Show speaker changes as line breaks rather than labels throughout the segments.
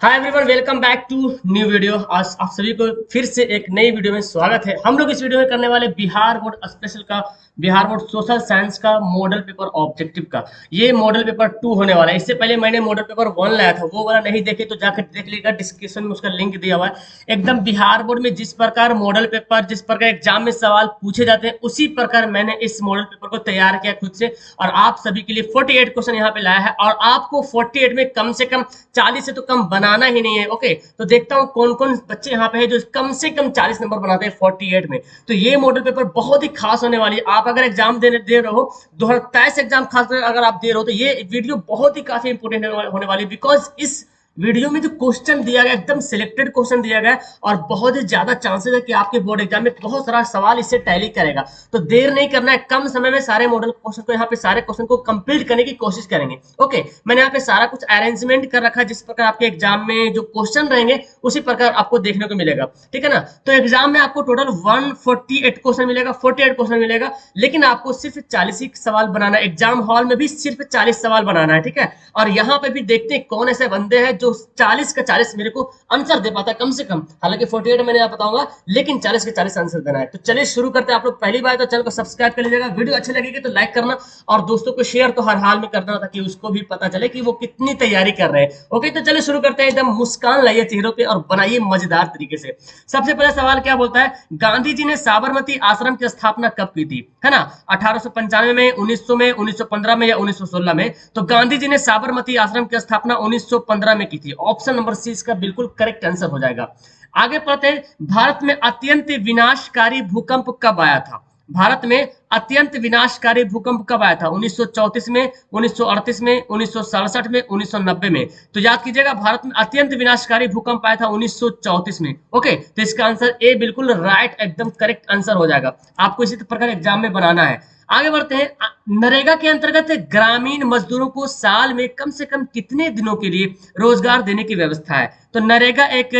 Hi everyone, welcome back to new video. आज आप सभी को फिर से एक नई वीडियो में स्वागत है। हम लोग इस वीडियो में करने वाले बिहार बोर्ड स्पेशल का बिहार बोर्ड सोशल साइंस का मॉडल पेपर ऑब्जेक्टिव का। ये मॉडल पेपर 2 होने वाला है। इससे पहले मैंने मॉडल पेपर 1 लाया था, वो वाला नहीं देखे तो जाकर देख लीजिएगा, डिस्क्रिप्शन में उसका लिंक दिया हुआ है। एकदम बिहार बोर्ड में जिस प्रकार मॉडल पेपर, जिस प्रकार एग्जाम में सवाल पूछे जाते हैं, उसी प्रकार मैंने इस मॉडल पेपर को तैयार किया खुद से और आप सभी के लिए 48 क्वेश्चन यहाँ पे लाया है और आपको 48 में कम से कम 40 से तो कम बनाना ही नहीं है। ओके, तो देखता हूँ कौन कौन बच्चे यहाँ पे है जो कम से कम 40 नंबर बनाते हैं 48 में। तो ये मॉडल पेपर बहुत ही खास होने वाली है। आप अगर एग्जाम दे रहे हो 2023 एग्जाम खास अगर आप दे रहे हो तो ये वीडियो बहुत ही काफी इंपोर्टेंट होने वाली है। बिकॉज इस वीडियो में जो क्वेश्चन दिया गया एकदम सिलेक्टेड क्वेश्चन दिया गया और बहुत ही ज्यादा चांसेस है कि आपके बोर्ड एग्जाम में बहुत सारा सवाल इससे टैली करेगा। तो देर नहीं करना है, कम समय में सारे मॉडल क्वेश्चन को यहाँ पे सारे क्वेश्चन को कंप्लीट करने की कोशिश करेंगे। ओके, मैंने यहाँ पे सारा कुछ अरेंजमेंट कर रखा है, जिस प्रकार आपके एग्जाम में जो क्वेश्चन रहेंगे उसी प्रकार आपको देखने को मिलेगा। ठीक है ना। तो एग्जाम में आपको टोटल 148 क्वेश्चन मिलेगा, 48 क्वेश्चन मिलेगा, लेकिन आपको सिर्फ 40 ही सवाल बनाना है। एग्जाम हॉल में भी सिर्फ 40 सवाल बनाना है। ठीक है। और यहाँ पे भी देखते हैं कौन ऐसे बंदे हैं जो 40 का 40 मेरे को आंसर दे पाता है कम से कम। हालांकि 48 मैंने आप बताऊंगा, लेकिन 40 के 40 आंसर देना है। तो चलिए शुरू करते हैं। आप लोग पहली बार तो चैनल को सब्सक्राइब कर लीजिएगा, वीडियो अच्छी लगेगी तो लाइक करना और दोस्तों को शेयर तो हर हाल में करना, ताकि उसको भी पता चले कि वो कितनी तैयारी कर रहे हैं। ओके, तो चलिए शुरू करते हैं। एकदम मुस्कान लाइए चेहरों पे और बनाइए मजेदार तरीके से। सबसे पहला सवाल क्या बोलता है, गांधी जी ने साबरमती आश्रम की स्थापना कब की थी? है ना, 1895 में, 1900 में, 1915 में या 1916 में? तो गांधी जी ने साबरमती आश्रम की स्थापना 1915 में की थी। ऑप्शन नंबर सी इसका बिल्कुल करेक्ट आंसर हो जाएगा। आगे पढ़ते हैं। भारत में अत्यंत विनाशकारी भूकंप कब आया था? भारत में अत्यंत विनाशकारी भूकंप कब आया था? 1934 में, 1938 में, 1967 में, 1990 में? तो याद कीजिएगा, भारत में अत्यंत विनाशकारी भूकंप आया था 1934 में। ओके, तो इसका आंसर ए बिल्कुल राइट, एकदम करेक्ट आंसर हो जाएगा। आपको इसी प्रकार एग्जाम में बनाना है। आगे बढ़ते हैं। नरेगा के अंतर्गत ग्रामीण मजदूरों को साल में कम से कम कितने दिनों के लिए रोजगार देने की व्यवस्था है? तो नरेगा एक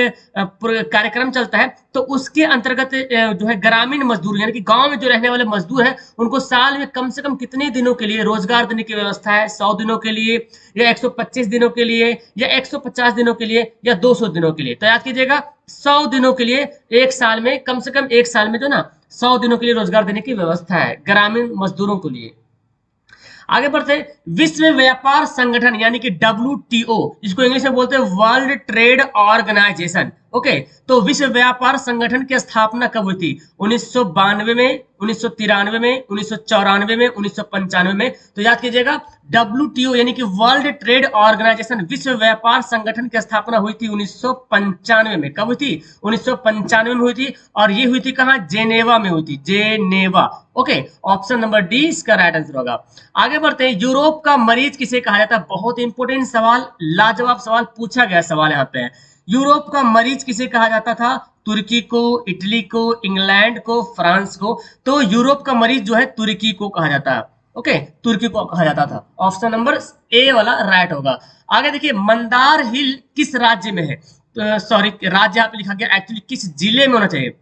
कार्यक्रम चलता है, तो उसके अंतर्गत जो है ग्रामीण मजदूर यानी कि गांव में जो रहने वाले मजदूर हैं उनको साल में कम से कम कितने दिनों के लिए रोजगार देने की व्यवस्था है? 100 दिनों के लिए या 125 दिनों के लिए या 150 दिनों के लिए या 200 दिनों के लिए? तो याद कीजिएगा, 100 दिनों के लिए, एक साल में, कम से कम एक साल में जो ना 100 दिनों के लिए रोजगार देने की व्यवस्था है ग्रामीण मजदूरों के लिए। आगे बढ़ते हैं। विश्व व्यापार संगठन यानी कि WTO, जिसको इंग्लिश में बोलते हैं वर्ल्ड ट्रेड ऑर्गेनाइजेशन। ओके, तो विश्व व्यापार संगठन की स्थापना कब हुई थी? 1992 में, 1993 में, 1994 में, 1995 में? तो याद कीजिएगा, WTO यानी कि वर्ल्ड ट्रेड ऑर्गेनाइजेशन, विश्व व्यापार संगठन की स्थापना हुई थी 1995 में। कब हुई थी? 1995 में हुई थी। और ये हुई थी कहाँ? जेनेवा में हुई थी, Geneva. Okay, option number D इसका राइट आंसर होगा। आगे बढ़ते हैं। यूरोप का मरीज किसे कहा जाता है? बहुत इंपोर्टेंट सवाल, लाजवाब सवाल पूछा गया सवाल यहाँ पे है। यूरोप का मरीज किसे कहा जाता था? तुर्की को, इटली को, इंग्लैंड को, फ्रांस को? तो यूरोप का मरीज जो है तुर्की को कहा जाता है। ओके, तुर्की को कहा जाता था। ऑप्शन नंबर ए वाला राइट होगा। आगे देखिए, मंदार हिल किस राज्य में है? सॉरी, राज्य यहाँ पे लिखा गया, एक्चुअली किस जिले में होना चाहिए,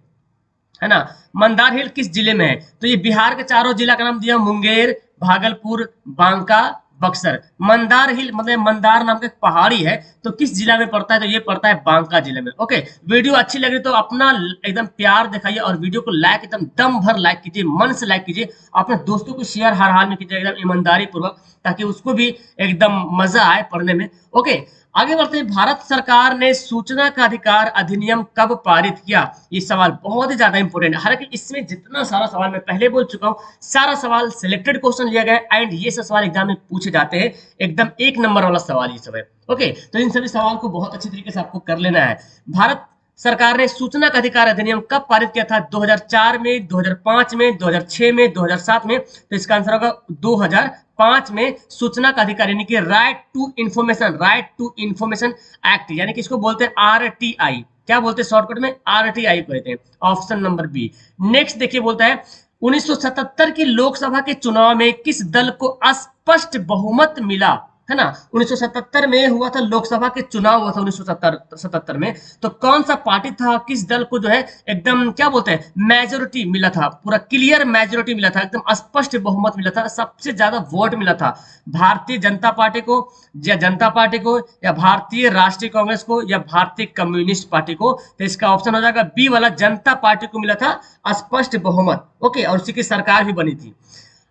है ना। मंदार हिल किस जिले में है? तो ये बिहार के चारों जिला का नाम दिया, मुंगेर, भागलपुर, बांका, बक्सर। मंदार हिल मतलब मंदार नाम का एक पहाड़ी है, तो किस जिला में पड़ता है? तो ये पड़ता है बांका जिले में। ओके, वीडियो अच्छी लगी तो अपना एकदम प्यार दिखाइए और वीडियो को लाइक एकदम दम भर लाइक कीजिए, मन से लाइक कीजिए। अपने दोस्तों को शेयर हर हाल में कीजिए एकदम ईमानदारी पूर्वक, ताकि उसको भी एकदम मजा आए पढ़ने में। ओके, आगे बढ़ते हैं। भारत सरकार ने सूचना का अधिकार अधिनियम कब पारित किया? ये सवाल बहुत ही ज्यादा इंपॉर्टेंट है। हालांकि इसमें जितना सारा सवाल मैं पहले बोल चुका हूँ, सारा सवाल सिलेक्टेड क्वेश्चन लिया गया एंड ये सब सवाल एग्जाम में पूछे जाते हैं। एकदम एक नंबर वाला सवाल ये सब है। ओके, तो इन सभी सवाल को बहुत अच्छी तरीके से आपको कर लेना है। भारत सरकार ने सूचना का अधिकार अधिनियम कब पारित किया था? 2004 में, 2005 में, 2006 में, 2007 में? तो इसका आंसर होगा 2005 में सूचना का अधिकार यानी कि राइट टू इंफॉर्मेशन एक्ट, यानी कि इसको बोलते हैं RTI। क्या बोलते हैं शॉर्टकट में? RTI कहते हैं। Option number B. नेक्स्ट देखिए, बोलता है 1977 की लोकसभा के चुनाव में किस दल को स्पष्ट बहुमत मिला? है ना। 1977 में हुआ था, लोकसभा के चुनाव हुआ था 1977 में। तो कौन सा पार्टी था, किस दल को जो है एकदम क्या बोलते हैं मेजोरिटी मिला था, पूरा क्लियर मेजोरिटी मिला था, एकदम स्पष्ट बहुमत मिला था, सबसे ज्यादा वोट मिला था? भारतीय जनता पार्टी को, या जनता पार्टी को, या भारतीय राष्ट्रीय कांग्रेस को, या भारतीय कम्युनिस्ट पार्टी को? तो इसका ऑप्शन हो जाएगा बी वाला, जनता पार्टी को मिला था स्पष्ट बहुमत। ओके, और उसी की सरकार भी बनी थी।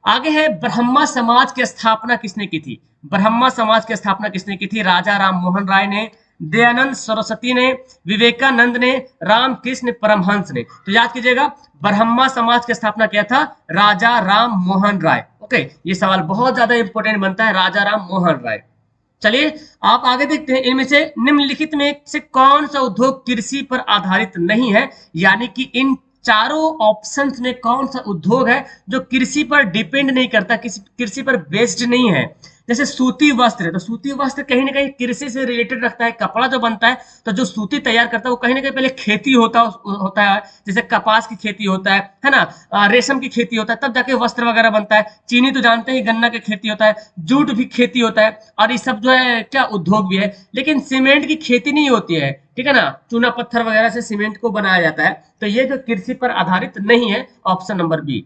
आगे है, ब्रह्मा समाज की स्थापना किसने की थी? ब्रह्मा समाज की स्थापना किसने की थी? राजा राम मोहन राय ने, दयानंद सरस्वती ने, विवेकानंद ने, रामकृष्ण परमहंस ने? तो याद कीजिएगा, ब्रह्मा समाज की स्थापना किया था राजा राम मोहन राय। ओके, ये सवाल बहुत ज्यादा इंपॉर्टेंट बनता है, राजा राम मोहन राय। चलिए आप आगे देखते हैं, इनमें से निम्नलिखित में से कौन सा उद्योग कृषि पर आधारित नहीं है? यानी कि इन चारों ऑप्शंस में कौन सा उद्योग है जो कृषि पर डिपेंड नहीं करता, किसी कृषि पर बेस्ड नहीं है? जैसे सूती वस्त्र है, तो सूती वस्त्र कहीं ना कहीं कृषि से रिलेटेड रखता है। कपड़ा जो बनता है, तो जो सूती तैयार करता है वो कहीं ना कहीं पहले खेती होता है, जैसे कपास की खेती होता है ना, रेशम की खेती होता है, तब जाके वस्त्र वगैरह बनता है। चीनी तो जानते हैं, गन्ना की खेती होता है, जूट भी खेती होता है, और ये सब जो है क्या उद्योग भी है। लेकिन सीमेंट की खेती नहीं होती है, ठीक है ना, चूना पत्थर वगैरह से सीमेंट को बनाया जाता है। तो ये जो कृषि पर आधारित नहीं है, ऑप्शन नंबर बी।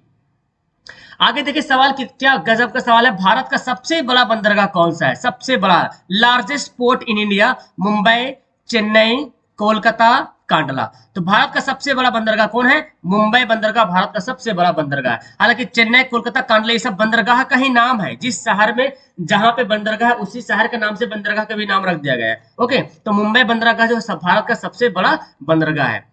आगे देखिए सवाल, क्या गजब का सवाल है, भारत का सबसे बड़ा बंदरगाह कौन सा है? सबसे बड़ा, largest port in India, Mumbai, Chennai, Kolkata, Kandla? तो भारत का सबसे बड़ा बंदरगाह कौन है? मुंबई बंदरगाह भारत का सबसे बड़ा बंदरगाह है। हालांकि चेन्नई, कोलकाता, कांडला ये सब बंदरगाह का ही नाम है, जिस शहर में जहां पे बंदरगाह है उसी शहर के नाम से बंदरगाह का भी नाम रख दिया गया है। ओके, तो मुंबई बंदरगाह जो भारत का सबसे बड़ा बंदरगाह है।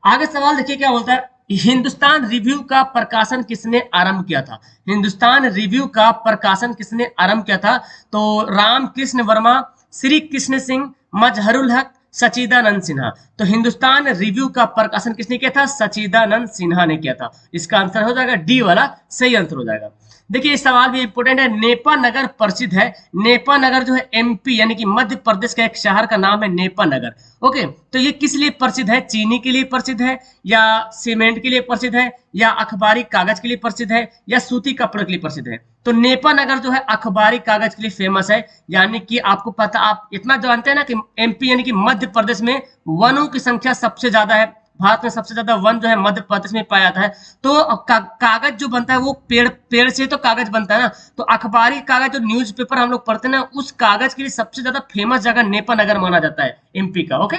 आगे सवाल देखिए क्या बोलता है, हिंदुस्तान रिव्यू का प्रकाशन किसने आरंभ किया था? हिंदुस्तान रिव्यू का प्रकाशन किसने आरंभ किया था? तो रामकृष्ण वर्मा, श्री कृष्ण सिंह, मजहरुल हक, सचिदानंद सिन्हा? तो हिंदुस्तान रिव्यू का प्रकाशन किसने किया था? सचिदानंद सिन्हा ने किया था। इसका आंसर हो जाएगा डी वाला, सही आंसर हो जाएगा। देखिए इस सवाल भी इंपोर्टेंट है, नेपा नगर प्रसिद्ध है। नेपा नगर जो है एमपी यानी कि मध्य प्रदेश का एक शहर का नाम है नेपा नगर। ओके, तो ये किस लिए प्रसिद्ध है? चीनी के लिए प्रसिद्ध है, या सीमेंट के लिए प्रसिद्ध है, या अखबारी कागज के लिए प्रसिद्ध है, या सूती कपड़े के लिए प्रसिद्ध है? तो नेपा नगर जो है अखबारी कागज के लिए फेमस है। यानी कि आपको पता, आप इतना जानते हैं ना कि एमपी यानी कि मध्य प्रदेश में वनों की संख्या सबसे ज्यादा है। भारत में सबसे ज्यादा वन जो है मध्य प्रदेश में पाया जाता है। तो कागज जो बनता है वो पेड़ से तो कागज बनता है ना, तो अखबारी कागज जो न्यूज़पेपर हम लोग पढ़ते हैं ना, उस कागज के लिए सबसे ज्यादा फेमस जगह नेपा नगर माना जाता है एमपी का। ओके,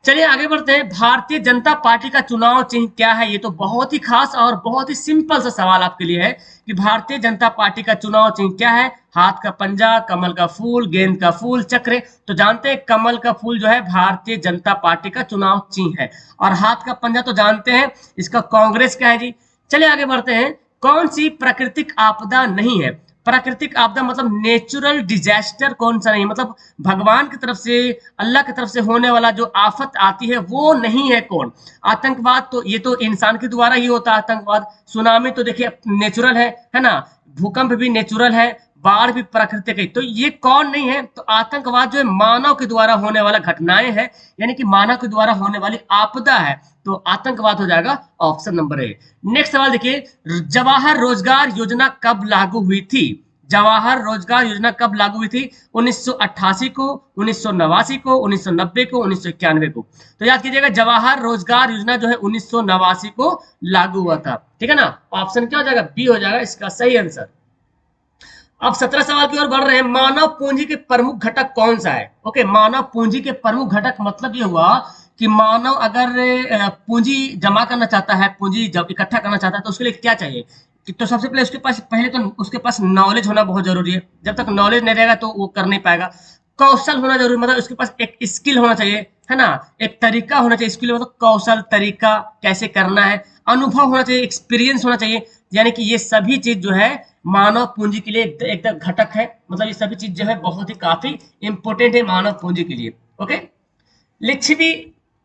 चलिए आगे बढ़ते हैं। भारतीय जनता पार्टी का चुनाव चिन्ह क्या है? ये तो बहुत ही खास और बहुत ही सिंपल सा सवाल आपके लिए है कि भारतीय जनता पार्टी का चुनाव चिन्ह क्या है? हाथ का पंजा, कमल का फूल, गेंद का फूल, चक्र? तो जानते हैं कमल का फूल जो है भारतीय जनता पार्टी का चुनाव चिन्ह है। और हाथ का पंजा तो जानते हैं इसका कांग्रेस का है जी। चलिए आगे बढ़ते हैं। कौन सी प्राकृतिक आपदा नहीं है? प्राकृतिक आपदा मतलब नेचुरल डिजास्टर कौन सा नहीं, मतलब भगवान की तरफ से, अल्लाह की तरफ से होने वाला जो आफत आती है वो नहीं है कौन? आतंकवाद तो ये तो इंसान के द्वारा ही होता है आतंकवाद। सुनामी तो देखिए नेचुरल है ना, भूकंप भी नेचुरल है, बाढ़ भी प्राकृतिक है। तो ये कौन नहीं है? तो आतंकवाद जो है मानव के द्वारा होने वाला घटनाएं है, यानी कि मानव के द्वारा होने वाली आपदा है। तो आतंकवाद हो जाएगा ऑप्शन नंबर ए। नेक्स्ट सवाल देखिए, जवाहर रोजगार योजना कब लागू हुई थी? जवाहर रोजगार योजना कब लागू हुई थी? 1988 को, 1989 को, 1990 को, 1991 को? तो याद कीजिएगा जवाहर रोजगार योजना जो है 1989 को लागू हुआ था, ठीक है ना। ऑप्शन क्या हो जाएगा? बी हो जाएगा इसका सही आंसर। अब 17 सवाल की ओर बढ़ रहे हैं। मानव पूंजी के प्रमुख घटक कौन सा है? ओके, मानव पूंजी के प्रमुख घटक मतलब ये हुआ कि मानव अगर पूंजी जमा करना चाहता है, पूंजी जब इकट्ठा करना चाहता है, तो उसके लिए क्या चाहिए? तो सबसे पहले उसके पास, पहले तो उसके पास नॉलेज होना बहुत जरूरी है। जब तक नॉलेज नहीं रहेगा तो वो कर नहीं पाएगा। कौशल होना जरूरी, मतलब उसके पास एक स्किल होना चाहिए, है ना, एक तरीका होना चाहिए। स्किल मतलब कौशल, तरीका, कैसे करना है। अनुभव होना चाहिए, एक्सपीरियंस होना चाहिए। यानी कि ये सभी चीज जो है मानव पूंजी के लिए एक घटक है, मतलब ये सभी चीज जो है बहुत ही काफी इंपोर्टेंट है मानव पूंजी के लिए। ओके, लिच्छवी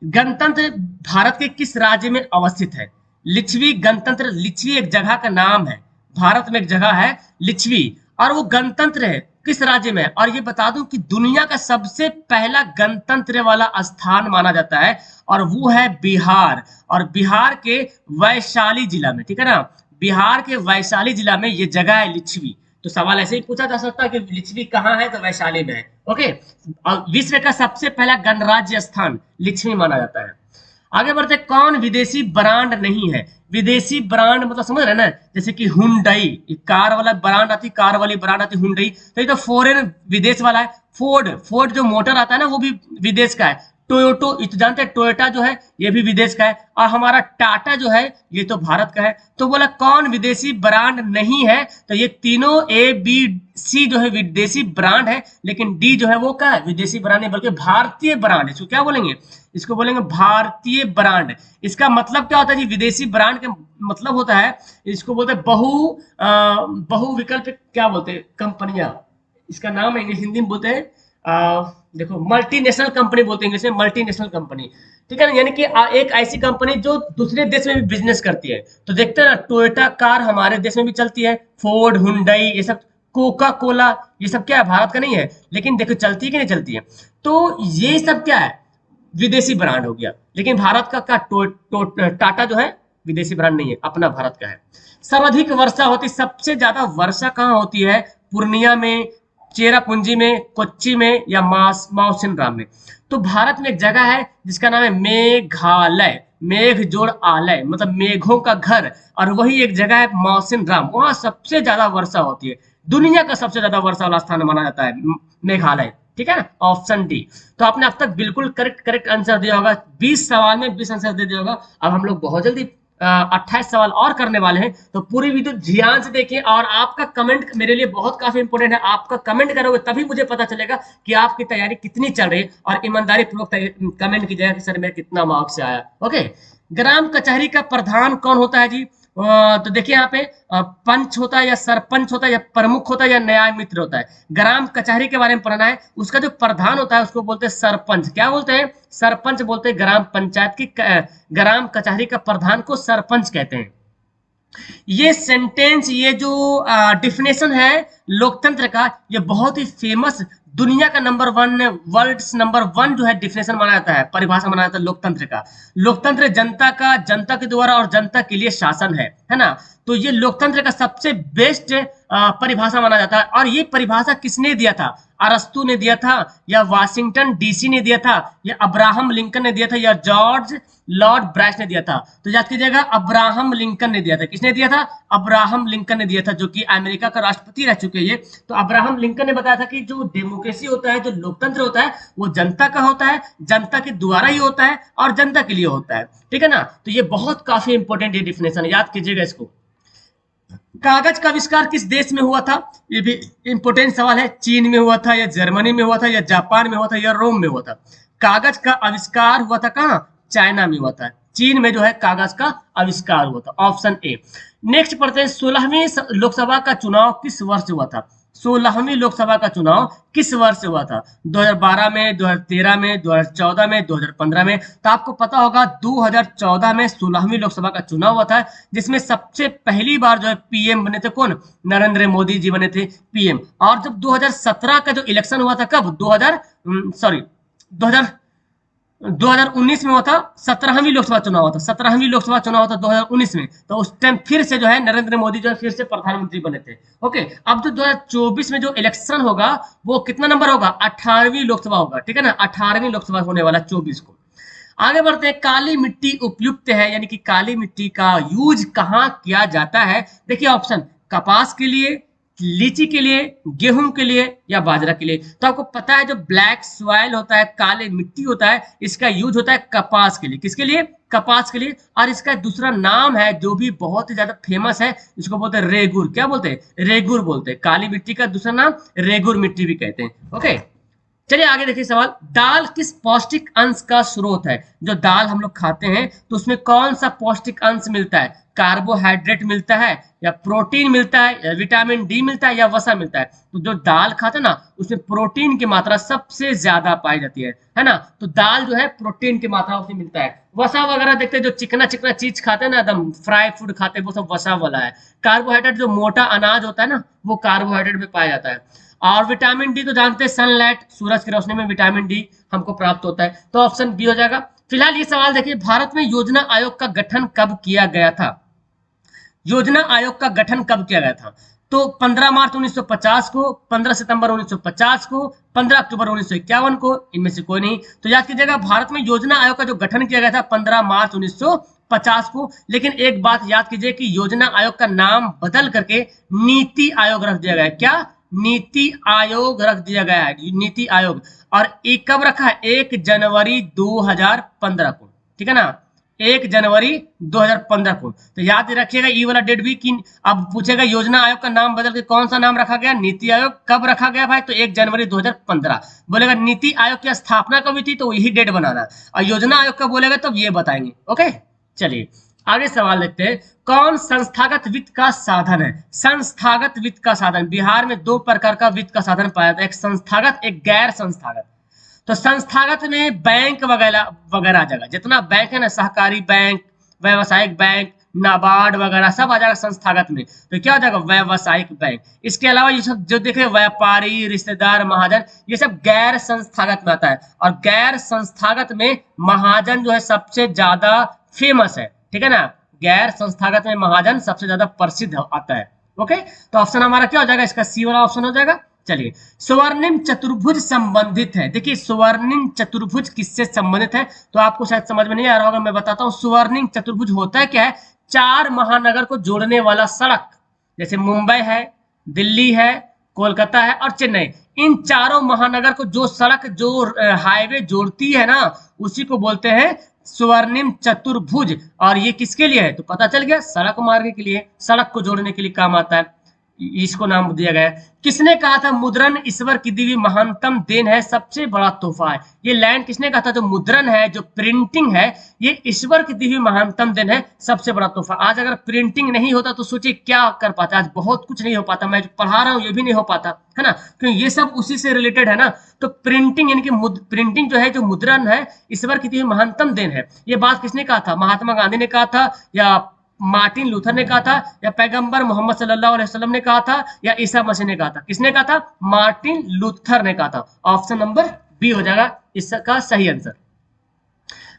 गणतंत्र भारत के किस राज्य में अवस्थित है? लिच्छवी गणतंत्र, लिच्छवी एक जगह का नाम है, भारत में एक जगह है लिच्छवी, और वो गणतंत्र है किस राज्य में? और ये बता दूं कि दुनिया का सबसे पहला गणतंत्र वाला स्थान माना जाता है, और वो है बिहार, और बिहार के वैशाली जिला में, ठीक है ना, बिहार के वैशाली जिला में ये जगह है लिच्छवी। तो सवाल ऐसे ही पूछा जा सकता है कि लिच्छवी कहाँ है, तो वैशाली में है। ओके, और विश्व का सबसे पहला गणराज्य स्थान लिच्छवी माना जाता है। आगे बढ़ते, कौन विदेशी ब्रांड नहीं है? विदेशी ब्रांड मतलब समझ रहे ना, जैसे कि हुंडई, कार वाला ब्रांड आती, कार वाली ब्रांड आती हुंडई, तो ये तो फॉरेन विदेश वाला है। फोर्ड, फोर्ड जो मोटर आता है ना, वो भी विदेश का है। टोयोटो, ये तो जानते हैं टोयोटा जो है ये भी विदेश का है। और हमारा टाटा जो है ये तो भारत का है। तो बोला कौन विदेशी ब्रांड नहीं है, तो ये तीनों ए बी सी जो है विदेशी ब्रांड है, लेकिन डी जो है वो क्या है, विदेशी ब्रांड नहीं बल्कि भारतीय ब्रांड है। इसको क्या बोलेंगे, इसको बोलेंगे भारतीय ब्रांड। इसका मतलब क्या होता है जी, विदेशी ब्रांड के मतलब होता है, इसको बोलते हैं बहु विकल्प, क्या बोलते हैं कंपनियां, इसका नाम है हिंदी में बोलते हैं देखो मल्टीनेशनल कंपनी बोलते हैं इंग्लिश में, मल्टीनेशनल कंपनी, ठीक है ना, यानी कि एक ऐसी कंपनी जो दूसरे देश में भी बिजनेस करती है। तो देखते हैं ना, टोयोटा कार हमारे देश में भी चलती है, फोर्ड, हुंडई, ये सब, कोका कोला, ये सब क्या है, भारत का नहीं है, लेकिन देखो चलती है कि नहीं चलती है। तो ये सब क्या है, विदेशी ब्रांड हो गया। लेकिन भारत का क्या, टाटा जो है विदेशी ब्रांड नहीं है, अपना भारत का है। सर्वाधिक वर्षा होती, सबसे ज्यादा वर्षा कहाँ होती है? पूर्णिया में, चेरापूंजी में, कोच्चि में, या माउसिन राम में। तो भारत में एक जगह है जिसका नाम है मेघालय, मेघ जोड़ आलय मतलब मेघों का घर, और वही एक जगह है मौसिन राम, वहां सबसे ज्यादा वर्षा होती है। दुनिया का सबसे ज्यादा वर्षा वाला स्थान माना जाता है मेघालय, ठीक है ना, ऑप्शन डी। तो आपने अब तक बिल्कुल करेक्ट आंसर दिया होगा, 20 सवाल में 20 आंसर दे दिया होगा। अब हम लोग बहुत जल्दी 28 सवाल और करने वाले हैं, तो पूरी वीडियो ध्यान से देखिए। और आपका कमेंट मेरे लिए बहुत काफी इंपॉर्टेंट है, आपका कमेंट करोगे तभी मुझे पता चलेगा कि आपकी तैयारी कितनी चल रही है, और ईमानदारी पूर्वक कमेंट कीजिएगा कि सर मेरा कितना मार्क्स आया। ओके, ग्राम कचहरी का प्रधान कौन होता है जी? तो देखिए यहाँ पे पंच होता है, या सरपंच होता है, या प्रमुख होता है, या न्याय मित्र होता है। ग्राम कचहरी के बारे में पढ़ना है, उसका जो प्रधान होता है उसको बोलते हैं सरपंच। क्या बोलते हैं? सरपंच बोलते हैं। ग्राम पंचायत की ग्राम कचहरी का प्रधान को सरपंच कहते हैं। ये सेंटेंस, ये जो डिफिनेशन है लोकतंत्र का, ये बहुत ही फेमस, दुनिया का नंबर 1, वर्ल्ड नंबर 1 जो है डिफिनेशन माना जाता है, परिभाषा माना जाता है लोकतंत्र का। लोकतंत्र जनता का, जनता के द्वारा और जनता के लिए शासन है ना। तो ये लोकतंत्र का सबसे बेस्ट परिभाषा माना जाता है। और ये परिभाषा किसने दिया था? अरस्तु ने दिया था, या वाशिंगटन डीसी ने दिया था, या अब्राहम लिंकन ने दिया था, या जॉर्ज लॉर्ड ब्राइस ने दिया था? तो याद कीजिएगा, अब्राहम लिंकन ने दिया था। किसने दिया था? अब्राहम लिंकन ने दिया था, जो कि अमेरिका का राष्ट्रपति रह चुके हैं ये। तो अब्राहम लिंकन ने बताया था कि जो डेमोक्रेसी होता है, जो लोकतंत्र होता है, वो जनता का होता है, जनता के द्वारा ही होता है, और जनता के लिए होता है, ठीक है ना। तो ये बहुत काफी इंपॉर्टेंट ये डिफिनेशन, याद कीजिएगा इसको। कागज का आविष्कार किस देश में हुआ था? ये भी इंपोर्टेंट सवाल है। चीन में हुआ था, या जर्मनी में हुआ था, या जापान में हुआ था, या रोम में हुआ था? कागज का आविष्कार हुआ था कहाँ? चाइना में हुआ था। चीन में जो है कागज का आविष्कार हुआ था, ऑप्शन ए। नेक्स्ट पढ़ते हैं, 16वीं लोकसभा का चुनाव किस वर्ष हुआ था? 16वीं लोकसभा का चुनाव किस वर्ष हुआ था? 2012 में, 2013 में, 2014 में, 2015 में? तो आपको पता होगा 2014 में 16वीं लोकसभा का चुनाव हुआ था, जिसमें सबसे पहली बार जो है पीएम बने थे कौन? नरेंद्र मोदी जी बने थे पीएम। और जब 2017 का जो इलेक्शन हुआ था, कब? 2019 में हुआ था, 17वीं लोकसभा चुनाव हुआ था, 17वीं लोकसभा चुनाव हुआ था 2019 में। तो उस टाइम फिर से जो है नरेंद्र मोदी जो है फिर से प्रधानमंत्री बने थे। ओके, अब जो 2024 में जो इलेक्शन होगा वो कितना नंबर होगा? 18वीं लोकसभा होगा, ठीक है ना, 18वीं लोकसभा होने वाला 24 को। आगे बढ़ते हैं, काली मिट्टी उपयुक्त है, यानी कि काली मिट्टी का यूज कहाँ किया जाता है? देखिए ऑप्शन, कपास के लिए, लीची के लिए, गेहूं के लिए, या बाजरा के लिए? तो आपको पता है जो ब्लैक सॉइल होता है, काले मिट्टी होता है, इसका यूज होता है कपास के लिए। किसके लिए? कपास के लिए। और इसका दूसरा नाम है जो भी बहुत ही ज्यादा फेमस है, इसको बोलते हैं रेगुर। क्या बोलते हैं? रेगुर बोलते हैं। काली मिट्टी का दूसरा नाम रेगुर मिट्टी भी कहते हैं। ओके, चलिए आगे देखिए सवाल, दाल किस पौष्टिक अंश का स्रोत है? जो दाल हम लोग खाते हैं तो उसमें कौन सा पौष्टिक अंश मिलता है? कार्बोहाइड्रेट मिलता है, या प्रोटीन मिलता है, या विटामिन डी मिलता है, या वसा मिलता है? तो जो दाल खाते हैं ना, उसमें प्रोटीन की मात्रा सबसे ज्यादा पाई जाती है ना। तो दाल जो है प्रोटीन की मात्रा उसमें मिलता है। वसा वगैरह देखते हैं, जो चिकना चिकना चीज खाते हैं ना, एकदम फ्राई फूड खाते हैं, वो सब वसा वाला है। कार्बोहाइड्रेट जो मोटा अनाज होता है ना, वो कार्बोहाइड्रेट में पाया जाता है। और विटामिन डी तो जानते हैं, सनलाइट, सूरज की रोशनी में विटामिन डी हमको प्राप्त होता है। तो ऑप्शन बी हो जाएगा। फिलहाल ये सवाल देखिए, भारत में योजना आयोग का गठन कब किया गया था? योजना आयोग का गठन कब किया गया था? तो 15 मार्च 1950 को, 15 सितंबर 1950 को, 15 अक्टूबर 1951 को, इनमें से कोई नहीं। तो याद कीजिएगा, भारत में योजना आयोग का जो गठन किया गया था 15 मार्च 1950 को। लेकिन एक बात याद कीजिए कि योजना आयोग का नाम बदल करके नीति आयोग रख दिया गया है। क्या? नीति आयोग रख दिया गया है, नीति आयोग। और एक कब रखा है? 1 जनवरी 2015 को, ठीक है ना, 1 जनवरी 2015 को। तो याद रखिएगा ये वाला डेट भी कि अब पूछेगा योजना आयोग का नाम बदल के कौन सा नाम रखा गया? नीति आयोग। कब रखा गया भाई? तो 1 जनवरी 2015। बोलेगा नीति आयोग की स्थापना कब हुई थी, तो यही डेट बनाना। और योजना आयोग का बोलेगा तब ये बताएंगे। ओके, चलिए आगे सवाल देखते हैं। कौन संस्थागत वित्त का साधन है? संस्थागत वित्त का साधन, बिहार में 2 प्रकार का वित्त का साधन पाया जाता है, एक संस्थागत, एक गैर संस्थागत। तो संस्थागत में बैंक वगैरह वगैरह आ जाएगा, जितना बैंक है ना, सहकारी बैंक, व्यावसायिक बैंक, नाबार्ड वगैरह सब आ जाएगा संस्थागत में। तो क्या हो जाएगा? व्यावसायिक बैंक। इसके अलावा ये सब जो देखे, व्यापारी, रिश्तेदार, महाजन, ये सब गैर संस्थागत में आता है। और गैर संस्थागत में महाजन जो है सबसे ज्यादा फेमस है, ठीक है ना। गैर संस्थागत में महाजन सबसे ज्यादा प्रसिद्ध आता है। ओके, तो ऑप्शन हमारा क्या हो जाएगा? इसका सी वाला ऑप्शन हो जाएगा। चलिए, स्वर्णिम चतुर्भुज संबंधित है। देखिए, स्वर्णिम चतुर्भुज किससे संबंधित है? तो आपको शायद समझ में नहीं आ रहा होगा, मैं बताता हूँ। स्वर्णिम चतुर्भुज होता है क्या है? 4 महानगर को जोड़ने वाला सड़क, जैसे मुंबई है, दिल्ली है, कोलकाता है और चेन्नई। इन चारों महानगर को जो सड़क, जो हाईवे जोड़ती है ना, उसी को बोलते हैं स्वर्णिम चतुर्भुज। और ये किसके लिए है? तो पता चल गया, सड़क मार्ग के लिए, सड़क को जोड़ने के लिए काम आता है, इसको नाम दिया गया है। किसने कहा था मुद्रण ईश्वर की दी हुई महानतम देन है, सबसे बड़ा तोहफा है? ये लाइन किसने कहा था? जो मुद्रण है, जो प्रिंटिंग है, ये ईश्वर की दी हुई महानतम देन है, सबसे बड़ा तोहफा। आज अगर प्रिंटिंग नहीं होता तो सोचिए क्या कर पाता। आज बहुत कुछ नहीं हो पाता, मैं जो पढ़ा रहा हूँ ये भी नहीं हो पाता, है ना, क्योंकि ये सब उसी से रिलेटेड है ना। तो प्रिंटिंग यानी कि प्रिंटिंग जो है, जो मुद्रण है, ईश्वर की दी हुई महानतम देन है। ये बात किसने कहा था? महात्मा गांधी ने कहा था, या मार्टिन लूथर ने कहा था, या पैगंबर मोहम्मद सल्लल्लाहु अलैहि वसल्लम ने कहा था, या ईसा मसीह ने कहा था? किसने कहा था? मार्टिन लूथर ने कहा था। ऑप्शन नंबर बी हो जाएगा इसका सही आंसर।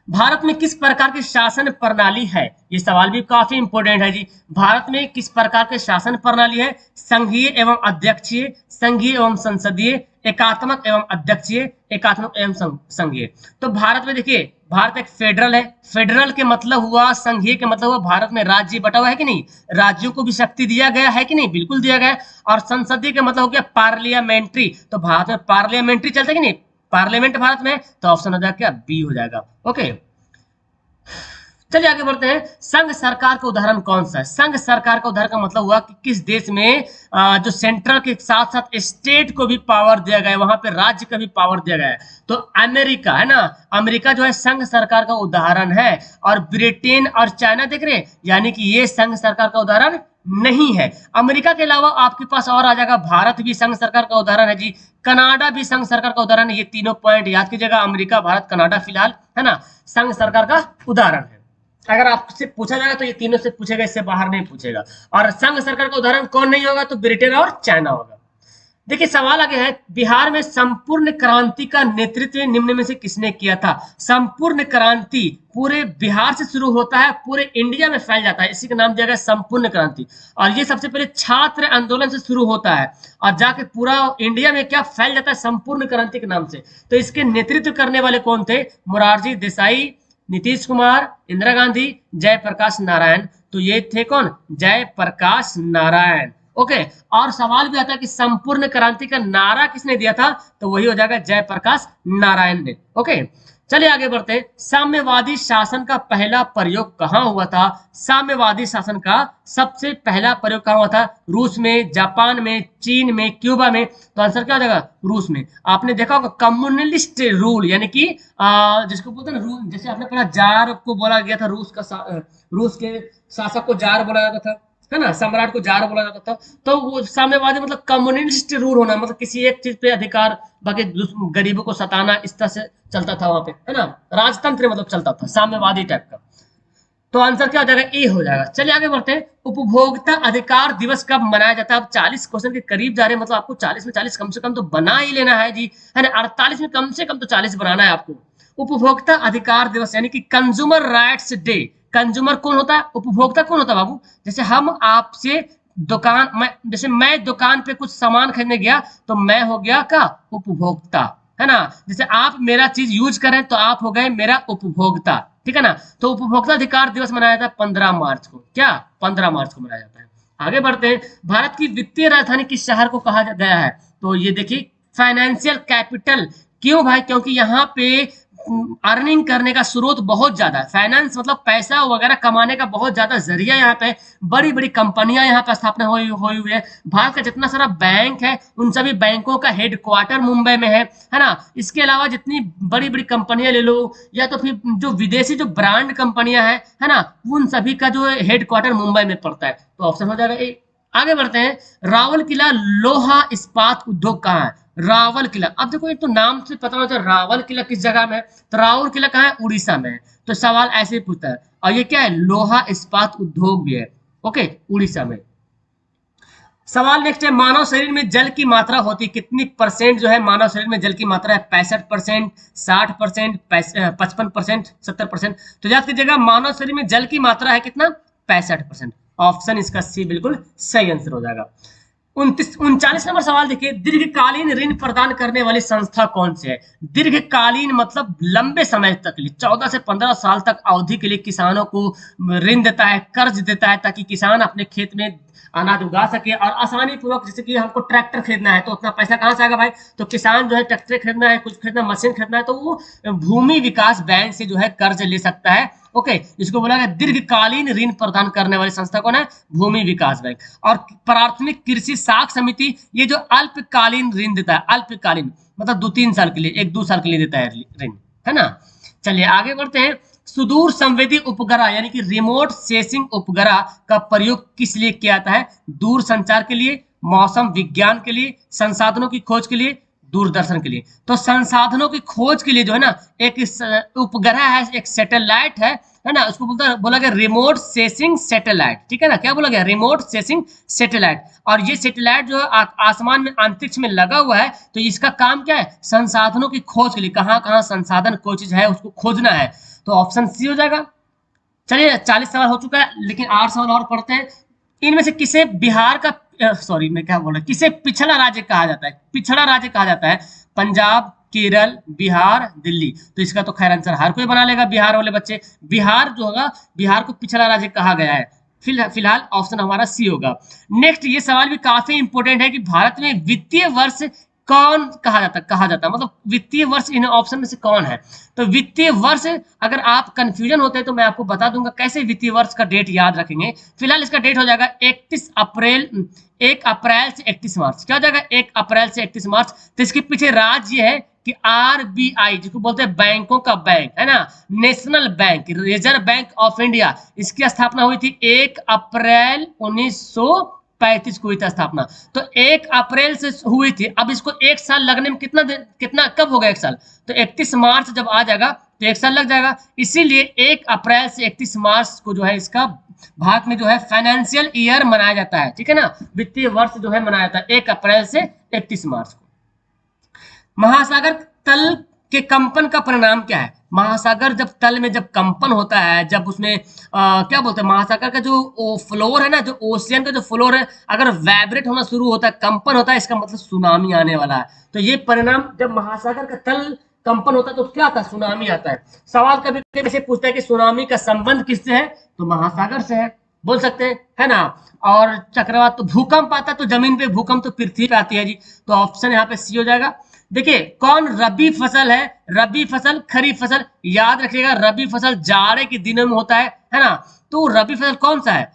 भारत में किस प्रकार की शासन प्रणाली है? ये सवाल भी काफी इंपोर्टेंट है जी। भारत में किस प्रकार के शासन प्रणाली है? संघीय एवं अध्यक्षीय, संघीय एवं संसदीय, एकात्मक एवं अध्यक्षीय, एकात्मक एवं संघीय। तो भारत में देखिए, भारत एक फेडरल है। फेडरल के मतलब हुआ, संघीय के मतलब हुआ भारत में राज्य बटा हुआ है कि नहीं, राज्यों को भी शक्ति दिया गया है कि नहीं, बिल्कुल दिया गया है। और संसदीय के मतलब हो गया पार्लियामेंट्री, तो भारत में पार्लियामेंट्री चलता है कि नहीं, पार्लियामेंट भारत में। तो ऑप्शन हो जाएगा क्या? बी हो जाएगा। ओके, चलिए आगे बढ़ते हैं। संघ सरकार का उदाहरण कौन सा है? संघ सरकार का उदाहरण का मतलब हुआ कि किस देश में जो सेंट्रल के साथ साथ स्टेट को भी पावर दिया गया है, वहां पे राज्य का भी पावर दिया गया है। तो अमेरिका है ना, अमेरिका जो है संघ सरकार का उदाहरण है। और ब्रिटेन और चाइना देख रहे हैं, यानी कि ये संघ सरकार का उदाहरण नहीं है। अमेरिका के अलावा आपके पास और आ जाएगा, भारत भी संघ सरकार का उदाहरण है जी, कनाडा भी संघ सरकार का उदाहरण है। ये तीनों पॉइंट याद कीजिएगा, अमेरिका, भारत, कनाडा फिलहाल, है ना, संघ सरकार का उदाहरण है। अगर आपसे पूछा जाएगा तो ये तीनों से पूछेगा, इससे बाहर नहीं पूछेगा। और संघ सरकार का उदाहरण कौन नहीं होगा? तो ब्रिटेन और चाइना होगा। देखिए सवाल आगे है, बिहार में संपूर्ण क्रांति का नेतृत्व निम्न में से किसने किया था? संपूर्ण क्रांति पूरे बिहार से शुरू होता है, पूरे इंडिया में फैल जाता है, इसी का नाम दिया गया संपूर्ण क्रांति। और ये सबसे पहले छात्र आंदोलन से शुरू होता है और जाके पूरा इंडिया में क्या फैल जाता है? संपूर्ण क्रांति के नाम से। तो इसके नेतृत्व करने वाले कौन थे? मोरारजी देसाई, नीतीश कुमार, इंदिरा गांधी, जयप्रकाश नारायण। तो ये थे कौन? जयप्रकाश नारायण। ओके, और सवाल भी आता है कि संपूर्ण क्रांति का नारा किसने दिया था? तो वही हो जाएगा जयप्रकाश नारायण ने। ओके, चलिए आगे बढ़ते हैं। साम्यवादी शासन का पहला प्रयोग कहाँ हुआ था? साम्यवादी शासन का सबसे पहला प्रयोग कहाँ हुआ था? रूस में, जापान में, चीन में, क्यूबा में। तो आंसर क्या हो जाएगा? रूस में। आपने देखा होगा कम्युनलिस्ट रूल, यानी कि जिसको बोलते हैं ना रूल, जैसे आपने पढ़ा जार को बोला गया था, रूस के शासक को जार बोला जाता था, है ना, सम्राट को जार बोला जाता था। तो वो साम्यवादी मतलब कम्युनिस्ट रूल होना, मतलब किसी एक चीज पे अधिकार, बाकी गरीबों को सताना, इस तरह से चलता था वहां पे, है ना, राजतंत्र मतलब चलता था, साम्यवादी टाइप का। तो आंसर क्या हो जाएगा? ए हो जाएगा। चलिए आगे बढ़ते हैं। उपभोक्ता अधिकार दिवस कब मनाया जाता है? अब 40 क्वेश्चन के करीब जा रहे हैं, मतलब आपको 40 में 40 कम से कम तो बना ही लेना है जी, है ना। 48 में कम से कम तो 40 बनाना है आपको। उपभोक्ता अधिकार दिवस यानी कि कंज्यूमर राइट्स डे। कंज्यूमर कौन होता है? उपभोक्ता कौन होता है बाबू? जैसे हम आपसे दुकान, मैं जैसे मैं दुकान पे कुछ सामान खरीदने गया तो मैं हो गया का उपभोक्ता, है ना। जैसे आप मेरा चीज यूज करें तो आप हो गए मेरा उपभोक्ता, ठीक है ना। तो उपभोक्ता अधिकार दिवस मनाया जाता है 15 मार्च को, क्या 15 मार्च को मनाया जाता है। आगे बढ़ते हैं, भारत की वित्तीय राजधानी किस शहर को कहा गया है? तो ये देखिए फाइनेंशियल कैपिटल, क्यों भाई? क्योंकि यहाँ पे अर्निंग करने का स्रोत बहुत ज्यादा है, फाइनेंस मतलब पैसा वगैरह कमाने का बहुत ज्यादा जरिया यहाँ पे, बड़ी बड़ी कंपनियां यहाँ पे स्थापना हुई है। भारत का जितना सारा बैंक है उन सभी बैंकों का हेडक्वार्टर मुंबई में है ना। इसके अलावा जितनी बड़ी बड़ी कंपनियां ले लो, या तो फिर जो विदेशी जो ब्रांड कंपनियां हैं, है ना, उन सभी का जो हेडक्वार्टर मुंबई में पड़ता है। तो ऑप्शन हो जाएगा ए। आगे बढ़ते हैं, रावल किला लोहा इस्पात उद्योग कहाँ है? रावल किला, अब देखो ये तो नाम से पता होता है रावल किला किस जगह में है, तो रावल किला कहाँ है? उड़ीसा में है। तो सवाल ऐसे ही पूछता है, और ये क्या है? लोहा इस्पात उद्योग भी है, ओके, उड़ीसा में। सवाल नेक्स्ट है, मानव शरीर में जल की मात्रा होती कितनी परसेंट जो है मानव शरीर में जल की मात्रा है? 65%, 60%, 55%, 70%। तो याद कीजिएगा मानव शरीर में जल की मात्रा है कितना? 65%। ऑप्शन इसका सी बिल्कुल सही आंसर हो जाएगा। 39 नंबर सवाल देखिए, दीर्घकालीन ऋण प्रदान करने वाली संस्था कौन सी है? दीर्घकालीन मतलब लंबे समय तक के लिए, 14 से 15 साल तक अवधि के लिए किसानों को ऋण देता है, कर्ज देता है, ताकि किसान अपने खेत में अनाज उगा सके और आसानी पूर्वक। जैसे कि हमको ट्रैक्टर खरीदना है तो उतना पैसा कहाँ से आएगा भाई? तो किसान जो है ट्रैक्टर खरीदना है, कुछ खरीदना, मशीन खरीदना है, तो वो भूमि विकास बैंक से जो है कर्ज ले सकता है, ओके। इसको बोला गया दीर्घकालीन ऋण प्रदान करने वाली संस्था कौन है? भूमि विकास बैंक। और प्राथमिक कृषि साख समिति, ये जो अल्पकालीन ऋण देता है, अल्पकालीन मतलब 2-3 साल के लिए, 1-2 साल के लिए देता है ऋण, है ना। चलिए आगे बढ़ते हैं, सुदूर संवेदी उपग्रह यानी कि रिमोट सेंसिंग उपग्रह का प्रयोग किस लिए किया जाता है? दूर संचार के लिए, मौसम विज्ञान के लिए, संसाधनों की खोज के लिए, दूरदर्शन के लिए। तो संसाधनों की खोज के लिए जो है ना एक उपग्रह है, एक सैटेलाइट है ना, उसको बोला गया रिमोट सेंसिंग सैटेलाइट, ठीक है ना। क्या बोला गया? Remote sensing satellite. और ये सैटेलाइट जो है आसमान में अंतरिक्ष में लगा हुआ है, तो इसका काम क्या है? संसाधनों की खोज के लिए, कहाँ कहाँ संसाधन कोई चीज है उसको खोजना है। तो ऑप्शन सी हो जाएगा। चलिए 40 सवाल हो चुका है, लेकिन 8 सवाल और पढ़ते हैं। इनमें से किसे बिहार का सॉरी मैं क्या बोल रहा हूँ, किसे पिछड़ा राज्य कहा जाता है? पिछड़ा राज्य कहा जाता है पंजाब, केरल, बिहार, दिल्ली। तो इसका तो खैर आंसर हर कोई बना लेगा, बिहार वाले बच्चे। बिहार जो होगा, बिहार को पिछड़ा राज्य कहा गया है। फिलहाल ऑप्शन हमारा सी होगा। नेक्स्ट ये सवाल भी काफी इंपोर्टेंट है कि भारत में वित्तीय वर्ष कौन कहा जाता है, मतलब वित्तीय वर्ष इन ऑप्शन में से कौन है? तो वित्तीय वर्ष, अगर आप कंफ्यूजन होते हैं तो मैं आपको बता दूंगा कैसे वित्तीय वर्ष का डेट याद रखेंगे। फिलहाल इसका डेट हो जाएगा 31 अप्रैल, 1 अप्रैल से 31 मार्च। क्या हो जाएगा? 1 अप्रैल से 31 मार्च। तो इसके पीछे राज्य है कि आरबीआई, जिसको बोलते हैं बैंकों का बैंक, है ना, national bank, reserve bank of India, इसकी स्थापना हुई थी 1 अप्रैल 1935 को हुई थी स्थापना। तो 1 अप्रैल से हुई थी। अब इसको 1 साल लगने में कितना कब होगा 1 साल? तो 31 मार्च जब आ जाएगा तो 1 साल लग जाएगा। इसीलिए 1 अप्रैल से 31 मार्च को जो है इसका भारत में जो है फाइनेंशियल ईयर मनाया जाता है, ठीक है ना। वित्तीय वर्ष जो है मनाया जाता है 1 अप्रैल से 31 मार्च को। महासागर तल के कंपन का परिणाम क्या है? महासागर जब तल में जब कंपन होता है, जब उसमें क्या बोलते हैं, महासागर का जो फ्लोर है ना, जो ओशियन का जो फ्लोर है, अगर वाइब्रेट होना शुरू होता है, कंपन होता है, इसका मतलब सुनामी आने वाला है। तो ये परिणाम, जब महासागर का तल कंपन होता है तो क्या आता है? सुनामी आता है। सवाल कभी कभी से पूछता है कि सुनामी का संबंध किससे है? तो महासागर से है, बोल सकते हैं, है ना। और चक्रवात, तो भूकंप आता है तो जमीन पे, भूकंप तो पृथ्वी पे आती है जी। तो ऑप्शन यहाँ पे सी हो जाएगा। देखिए कौन रबी फसल है? रबी फसल, खरीफ फसल, याद रखिएगा रबी फसल जाड़े के दिनों में होता है ना। तो रबी फसल कौन सा है?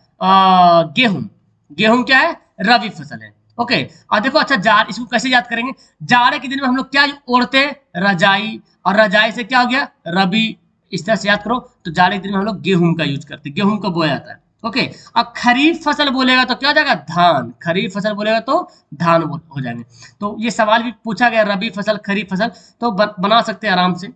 गेहूं। गेहूं क्या है? रबी फसल है, ओके। और देखो अच्छा, इसको कैसे याद करेंगे? जाड़े के दिन में हम लोग क्या ओढ़ते हैं? रजाई। और रजाई से क्या हो गया? रबी। इस तरह से याद करो। तो जाड़े के दिन में हम लोग गेहूं का यूज करते हैं, गेहूं का बोया जाता है, ओके। अब खरीफ फसल बोलेगा तो क्या हो जाएगा? धान। खरीफ फसल बोलेगा तो धान हो जाएंगे। तो ये सवाल भी पूछा गया, रबी फसल, खरीफ फसल, तो बना सकते हैं आराम से।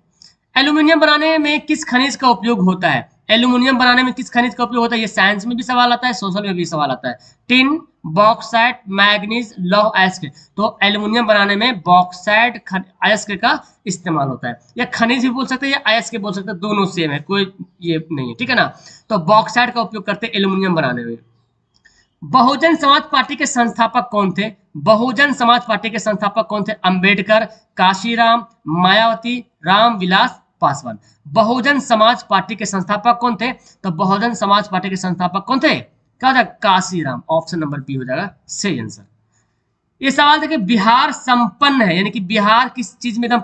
एल्यूमिनियम बनाने में किस खनिज का उपयोग होता है? एल्यूमिनियम बनाने में किस खनिज का उपयोग होता है? ये साइंस में भी सवाल आता है, सोशल में भी सवाल आता है। टिन, बॉक्साइट, मैग्नीज, लौह अयस्क। तो एल्यूमिनियम बनाने में बॉक्साइट अयस्क का इस्तेमाल होता है, या खनिज भी बोल सकते हैं या अयस्क बोल सकते हैं, दोनों सेम है, कोई ये नहीं है, ठीक है ना। तो बॉक्साइट का उपयोग करते हैं एल्यूमिनियम बनाने में। बहुजन समाज पार्टी के संस्थापक कौन थे? बहुजन समाज पार्टी के संस्थापक कौन थे? अंबेडकर, काशीराम, मायावती, रामविलास पासवान। बहुजन समाज पार्टी के संस्थापक कौन थे? तो बहुजन समाज पार्टी के संस्थापक कौन थे? क्या हो जाएगा? काशीराम। ऑप्शन नंबर बी हो जाएगा सही आंसर। ये सवाल देखिए, बिहार संपन्न है, यानी कि बिहार किस चीज में एकदम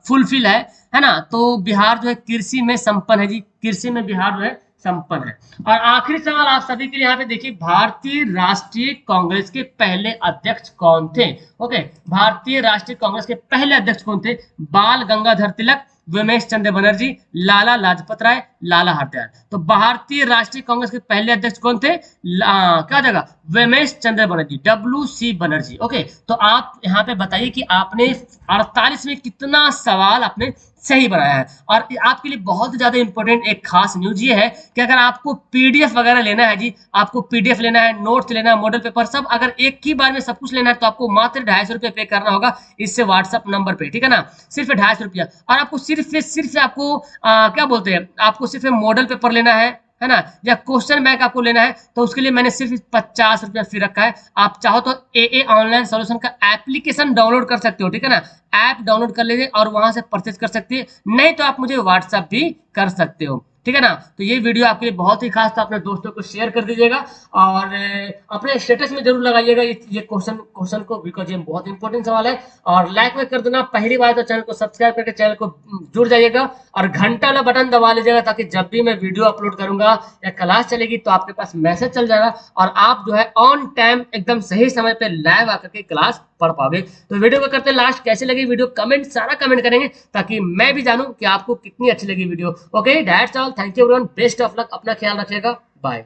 फुलफिल है ना? तो बिहार जो है कृषि में संपन्न है जी, कृषि में बिहार जो है संपन्न है। और आखिरी सवाल आप सभी के लिए यहाँ पे देखिए, भारतीय राष्ट्रीय कांग्रेस के पहले अध्यक्ष कौन थे? ओके, भारतीय राष्ट्रीय कांग्रेस के पहले अध्यक्ष कौन थे? बाल गंगाधर तिलक, उमेश चंद्र बनर्जी, लाला लाजपत राय, लाला हरदयाल। तो भारतीय राष्ट्रीय कांग्रेस के पहले अध्यक्ष कौन थे? क्या जगह? उमेश चंद्र बनर्जी, WC बनर्जी। ओके, तो आप यहाँ पे बताइए कि आपने 48 में कितना सवाल आपने सही बनाया है। और आपके लिए बहुत ज्यादा इंपॉर्टेंट एक खास न्यूज ये है कि अगर आपको पीडीएफ वगैरह लेना है जी, आपको पीडीएफ लेना है, नोट्स लेना है, मॉडल पेपर सब अगर एक ही बार में सब कुछ लेना है तो आपको मात्र 250 रुपये पे करना होगा इससे व्हाट्सअप नंबर पे, ठीक है ना? सिर्फ 250 रुपया। और आपको सिर्फ आपको क्या बोलते हैं, आपको सिर्फ मॉडल पेपर लेना है ना, या क्वेश्चन बैंक आपको लेना है तो उसके लिए मैंने सिर्फ 50 रुपया फी रखा है। आप चाहो तो AA ऑनलाइन सॉल्यूशन का एप्लीकेशन डाउनलोड कर सकते हो, ठीक है ना? ऐप डाउनलोड कर लीजिए और वहां से परचेज कर सकते हैं, नहीं तो आप मुझे व्हाट्सएप भी कर सकते हो, ठीक है ना? तो ये वीडियो आपके लिए बहुत ही खास था, अपने दोस्तों को शेयर कर दीजिएगा और अपने स्टेटस में जरूर लगाइएगा ये क्वेश्चन को, बिकॉज ये बहुत इंपॉर्टेंट सवाल है। और लाइक में कर देना, पहली बार तो चैनल को सब्सक्राइब करके चैनल को जुड़ जाइएगा और घंटा वाला बटन दबा लीजिएगा ताकि जब भी मैं वीडियो अपलोड करूंगा या क्लास चलेगी तो आपके पास मैसेज चल जाएगा और आप जो है ऑन टाइम एकदम सही समय पे लाइव आकर के क्लास पढ़ पाओगे। तो वीडियो को करते हैं लास्ट, कैसे लगी वीडियो कमेंट, सारा कमेंट करेंगे ताकि मैं भी जानूं कि आपको कितनी अच्छी लगी video. Okay, that's all, thank you everyone, best of luck, अपना ख्याल रखिएगा, बाय।